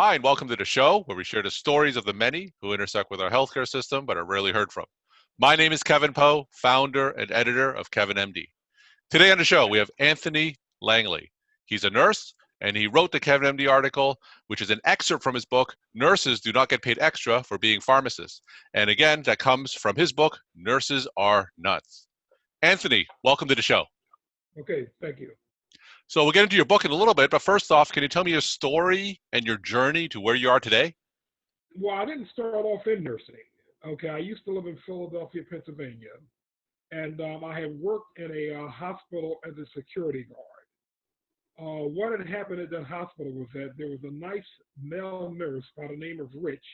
Hi, and welcome to the show where we share the stories of the many who intersect with our healthcare system but are rarely heard from. My name is Kevin Poe, founder and editor of Kevin MD. Today on the show, we have Anthony Langley. He's a nurse, and he wrote the Kevin MD article, which is an excerpt from his book, Nurses Do Not Get Paid Extra for Being Pharmacists. And again, that comes from his book, Nurses Are Nuts. Anthony, welcome to the show. Okay, thank you. So we'll get into your book in a little bit, but first off, can you tell me your story and your journey to where you are today? Well, I didn't start off in nursing. Okay, I used to live in Philadelphia, Pennsylvania, and I had worked in a hospital as a security guard. What had happened at that hospital was that there was a nice male nurse by the name of Rich.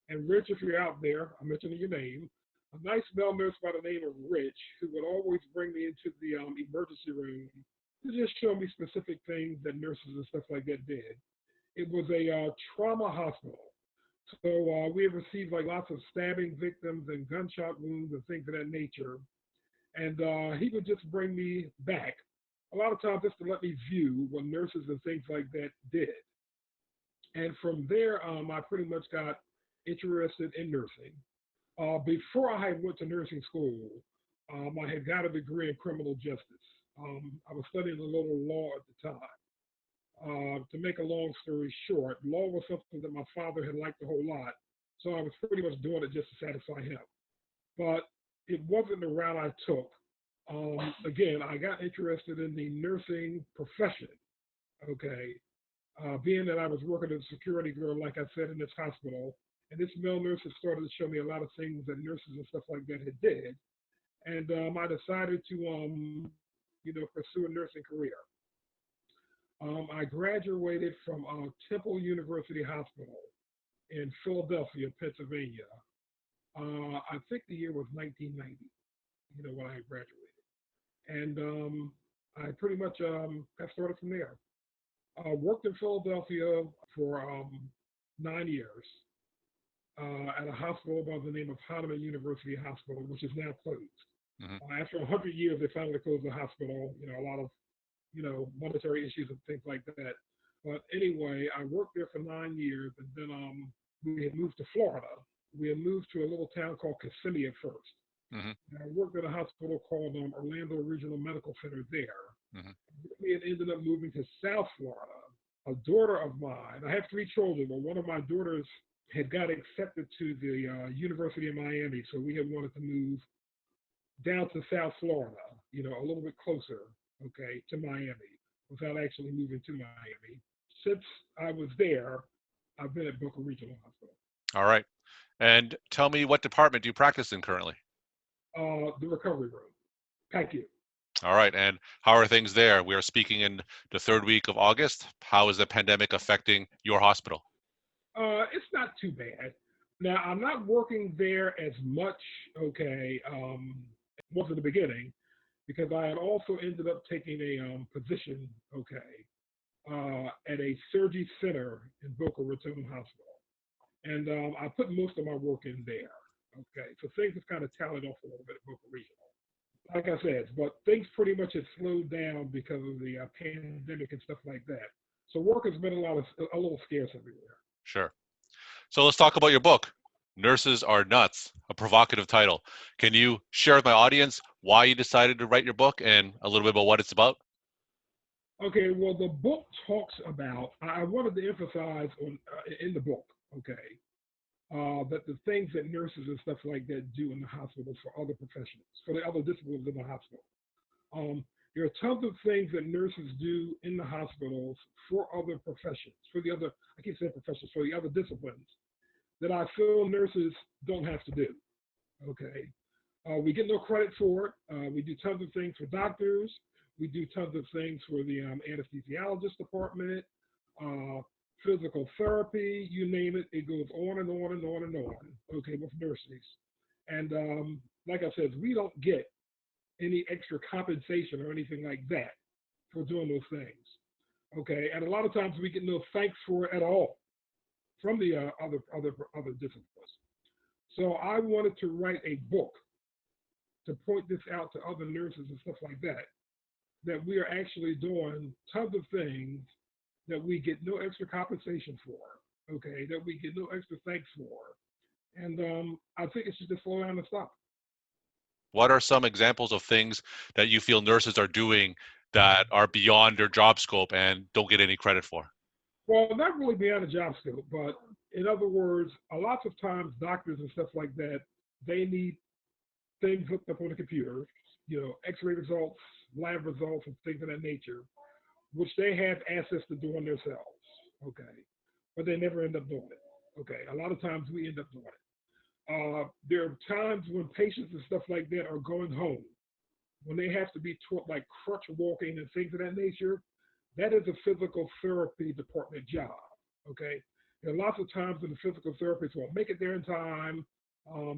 And Rich, if you're out there, I'm mentioning your name. A nice male nurse by the name of Rich who would always bring me into the emergency room to just show me specific things that nurses and stuff like that did. It was a trauma hospital. So we have received like lots of stabbing victims and gunshot wounds and things of that nature. And he would just bring me back a lot of times just to let me view what nurses and things like that did. And from there, I pretty much got interested in nursing. Before I had went to nursing school, I had got a degree in criminal justice. I was studying a little law at the time. To make a long story short, law was something that my father had liked a whole lot, so I was pretty much doing it just to satisfy him. But it wasn't the route I took. Again, I got interested in the nursing profession. Okay, being that I was working as a security guard, like I said, in this hospital, and this male nurse had started to show me a lot of things that nurses and stuff like that had did, and I decided to, pursue a nursing career. I graduated from Temple University Hospital in Philadelphia, Pennsylvania. I think the year was 1990, when I graduated. And I pretty much got started from there. Worked in Philadelphia for 9 years at a hospital by the name of Hahnemann University Hospital, which is now closed. Mm-hmm. After 100 years, they finally closed the hospital. A lot of monetary issues and things like that. But anyway, I worked there for 9 years, and then we had moved to Florida. We had moved to a little town called Kissimmee at first. Mm-hmm. And I worked at a hospital called Orlando Regional Medical Center there. Mm-hmm. We had ended up moving to South Florida. A daughter of mine, I have three children, but one of my daughters had got accepted to the University of Miami, so we had wanted to move down to South Florida, a little bit closer, okay, to Miami, without actually moving to Miami. Since I was there, I've been at Boca Regional Hospital. All right. And tell me, what department do you practice in currently? The recovery room. Thank you. All right. And how are things there? We are speaking in the third week of August. How is the pandemic affecting your hospital? It's not too bad. Now, I'm not working there as much, okay, was at the beginning, because I had also ended up taking a position, okay, at a surgery center in Boca Raton Hospital. And I put most of my work in there. Okay, so things have kind of tallied off a little bit at Boca Regional. Like I said, but things pretty much have slowed down because of the pandemic and stuff like that. So work has been a little scarce everywhere. Sure. So let's talk about your book, Nurses Are Nuts, a provocative title. Can you share with my audience why you decided to write your book and a little bit about what it's about? Okay, well, the book talks about. I wanted to emphasize in the book, okay, that the things that nurses and stuff like that do in the hospitals for other professions, for the other disciplines in the hospital. There are tons of things that nurses do in the hospitals for other professions, for the other, I keep saying professions, for the other disciplines that I feel nurses don't have to do. Okay. We get no credit for it. We do tons of things for doctors. We do tons of things for the anesthesiologist department, uh, physical therapy, you name it. It goes on and on and on and on, okay, with nurses. And like I said, we don't get any extra compensation or anything like that for doing those things. Okay, and a lot of times we get no thanks for it at all from the other disciplines. So I wanted to write a book to point this out to other nurses and stuff like that, that we are actually doing tons of things that we get no extra compensation for. okay, that we get no extra thanks for. And I think it should just slow down and stop. What are some examples of things that you feel nurses are doing that are beyond their job scope and don't get any credit for? Well, not really beyond the job scope, but in other words, a lot of times doctors and stuff like that, they need things hooked up on the computer, X-ray results, lab results, and things of that nature, which they have access to doing themselves. Okay, but they never end up doing it. Okay, a lot of times we end up doing it. There are times when patients and stuff like that are going home when they have to be taught like crutch walking and things of that nature. That is a physical therapy department job. Okay, there are lots of times when the physical therapists won't make it there in time.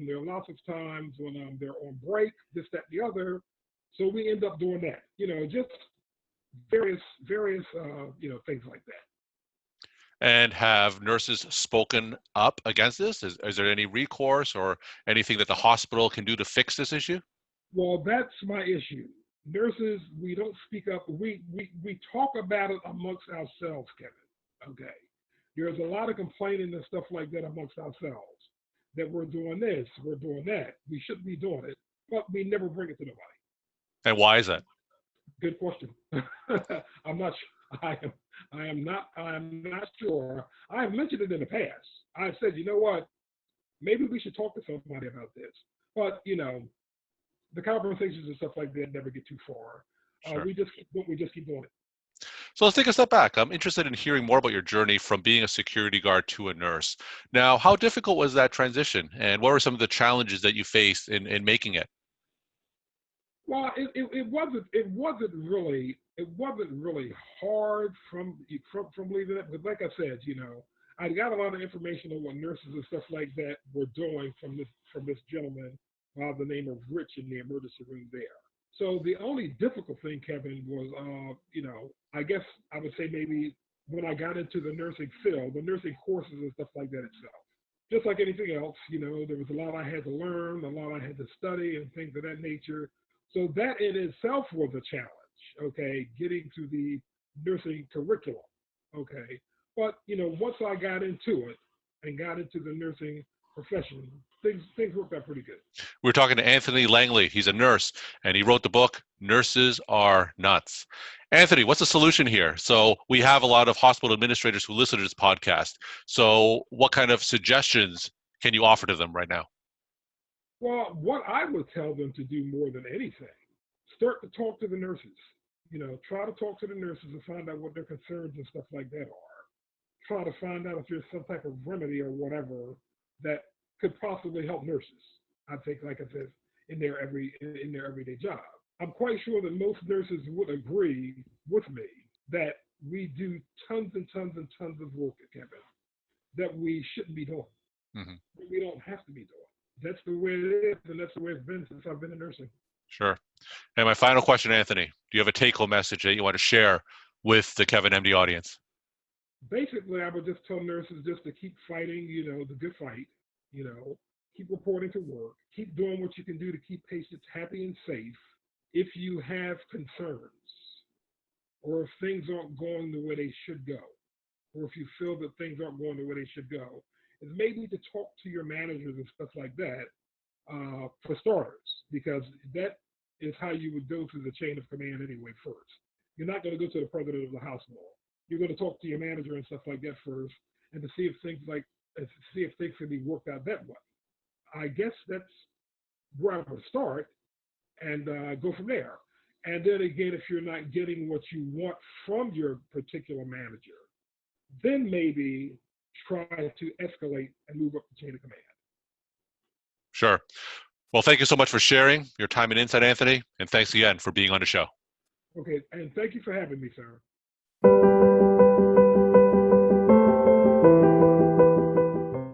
There are lots of times when they're on break, this, that, the other. So we end up doing that. Just various things like that. And have nurses spoken up against this? Is there any recourse or anything that the hospital can do to fix this issue? Well, that's my issue. Nurses, we don't speak up. We talk about it amongst ourselves, Kevin. Okay. There's a lot of complaining and stuff like that amongst ourselves that we're doing this, we're doing that. We shouldn't be doing it, but we never bring it to nobody. And why is that? Good question. I'm not sure. I am not sure. I have mentioned it in the past. I said, you know what? Maybe we should talk to somebody about this. But the conversations and stuff like that never get too far. Sure. We just keep doing it. So let's take a step back. I'm interested in hearing more about your journey from being a security guard to a nurse. Now, how difficult was that transition, and what were some of the challenges that you faced in making it? Well, it wasn't really hard from leaving it. But like I said, I got a lot of information on what nurses and stuff like that were doing from this gentleman by the name of Rich in the emergency room there. So the only difficult thing, Kevin, was I guess I would say maybe when I got into the nursing field, the nursing courses and stuff like that itself. Just like anything else, there was a lot I had to learn, a lot I had to study, and things of that nature. So that in itself was a challenge, okay, getting to the nursing curriculum, okay. But, once I got into it and got into the nursing profession, things worked out pretty good. We're talking to Anthony Langley. He's a nurse, and he wrote the book, Nurses Are Nuts. Anthony, what's the solution here? So we have a lot of hospital administrators who listen to this podcast. So what kind of suggestions can you offer to them right now? Well, what I would tell them to do more than anything, start to talk to the nurses. Try to talk to the nurses and find out what their concerns and stuff like that are. Try to find out if there's some type of remedy or whatever that could possibly help nurses. I think, like I said, in their everyday job. I'm quite sure that most nurses would agree with me that we do tons and tons and tons of work, Kevin, that we shouldn't be doing. Mm-hmm. We don't have to be doing. That's the way it is, and that's the way it's been since I've been in nursing. Sure. And my final question, Anthony, do you have a take-home message that you want to share with the Kevin MD audience? Basically, I would just tell nurses just to keep fighting, the good fight, keep reporting to work, keep doing what you can do to keep patients happy and safe. If you have concerns or if things aren't going the way they should go, or if you feel that things aren't going the way they should go, is maybe to talk to your managers and stuff like that for starters, because that is how you would go through the chain of command anyway first. You're not going to go to the president of the hospital. You're going to talk to your manager and stuff like that first, and to see if things can be worked out that way. I guess that's where I would start and go from there. And then again, if you're not getting what you want from your particular manager, then maybe try to escalate and move up the chain of command. Sure. Well, thank you so much for sharing your time and insight, Anthony, and thanks again for being on the show. Okay, and thank you for having me, sir.